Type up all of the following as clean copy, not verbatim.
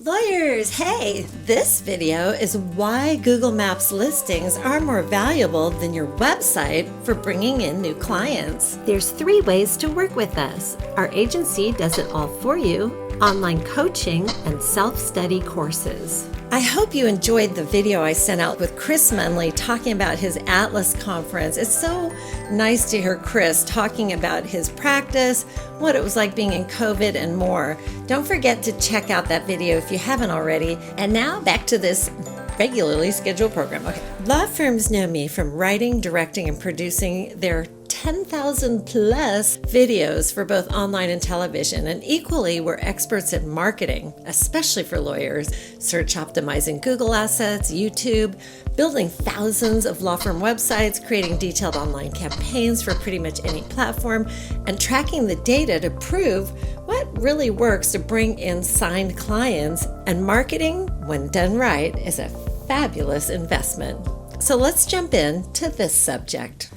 Lawyers, hey! This video is why Google Maps listings are more valuable than your website for bringing in new clients. There's 3 ways to work with us. Our agency does it all for you, online coaching, and self-study courses. I hope you enjoyed the video I sent out with Chris Munley talking about his Atlas conference. It's so nice to hear Chris talking about his practice, what it was like being in COVID, and more. Don't forget to check out that video if you haven't already. And now back to this regularly scheduled program. Okay. Law firms know me from writing, directing, and producing their 10,000 plus videos for both online and television, and equally we're experts at marketing, especially for lawyers, search optimizing Google assets, YouTube, building thousands of law firm websites, creating detailed online campaigns for pretty much any platform, and tracking the data to prove what really works to bring in signed clients. And marketing, when done right, is a fabulous investment. So let's jump into this subject.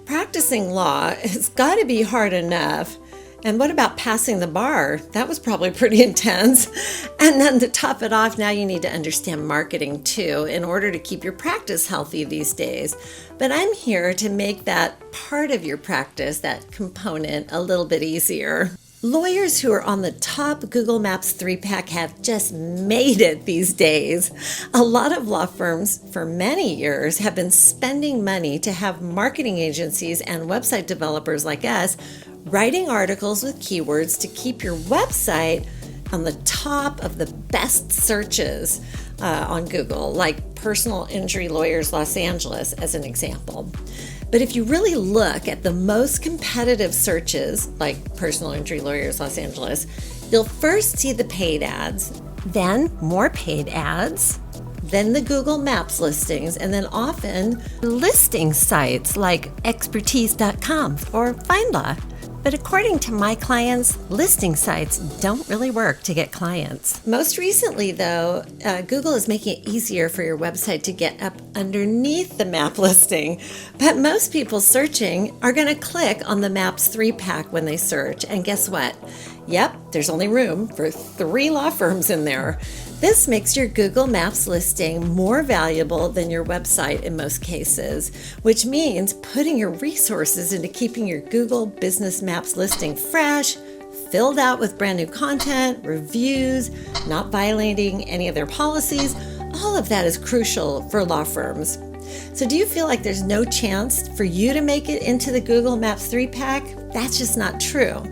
Practicing law has got to be hard enough. And what about passing the bar? That was probably pretty intense. And then to top it off, now you need to understand marketing too in order to keep your practice healthy these days. But I'm here to make that part of your practice, that component, a little bit easier. Lawyers who are on the top Google Maps 3-pack have just made it these days. A lot of law firms for many years have been spending money to have marketing agencies and website developers like us writing articles with keywords to keep your website on the top of the best searches on Google, like personal injury lawyers Los Angeles as an example. But if you really look at the most competitive searches, like personal injury lawyers Los Angeles, you'll first see the paid ads, then more paid ads, then the Google Maps listings, and then often listing sites like expertise.com or FindLaw. But according to my clients, listing sites don't really work to get clients. Most recently, though, Google is making it easier for your website to get up underneath the map listing. But most people searching are going to click on the Maps 3-pack when they search. And guess what? Yep, there's only room for 3 law firms in there. This makes your Google Maps listing more valuable than your website in most cases, which means putting your resources into keeping your Google Business Maps listing fresh, filled out with brand new content, reviews, not violating any of their policies. All of that is crucial for law firms. So do you feel like there's no chance for you to make it into the Google Maps 3-pack? That's just not true.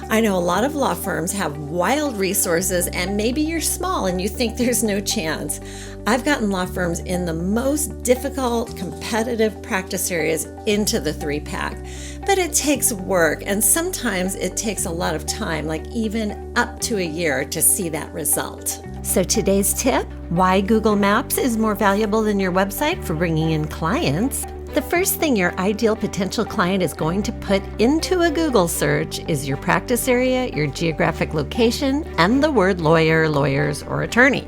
I know a lot of law firms have wild resources, and maybe you're small and you think there's no chance. I've gotten law firms in the most difficult, competitive practice areas into the 3-pack. But it takes work, and sometimes it takes a lot of time, like even up to a year, to see that result. So today's tip, why Google Maps is more valuable than your website for bringing in clients. The first thing your ideal potential client is going to put into a Google search is your practice area, your geographic location, and the word lawyer, lawyers, or attorney.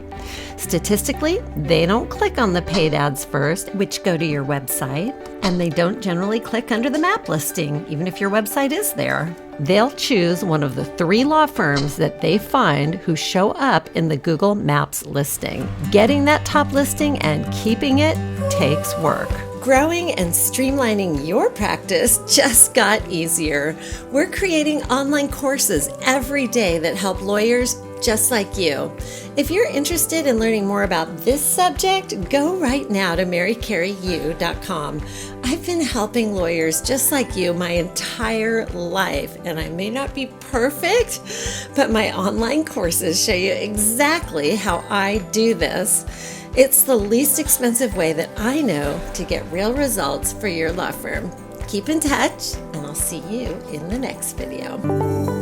Statistically, they don't click on the paid ads first, which go to your website, and they don't generally click under the map listing, even if your website is there. They'll choose one of the 3 law firms that they find who show up in the Google Maps listing. Getting that top listing and keeping it takes work. Growing and streamlining your practice just got easier. We're creating online courses every day that help lawyers just like you. If you're interested in learning more about this subject, go right now to marycaryu.com. I've been helping lawyers just like you my entire life, and I may not be perfect, but my online courses show you exactly how I do this. It's the least expensive way that I know to get real results for your law firm. Keep in touch, and I'll see you in the next video.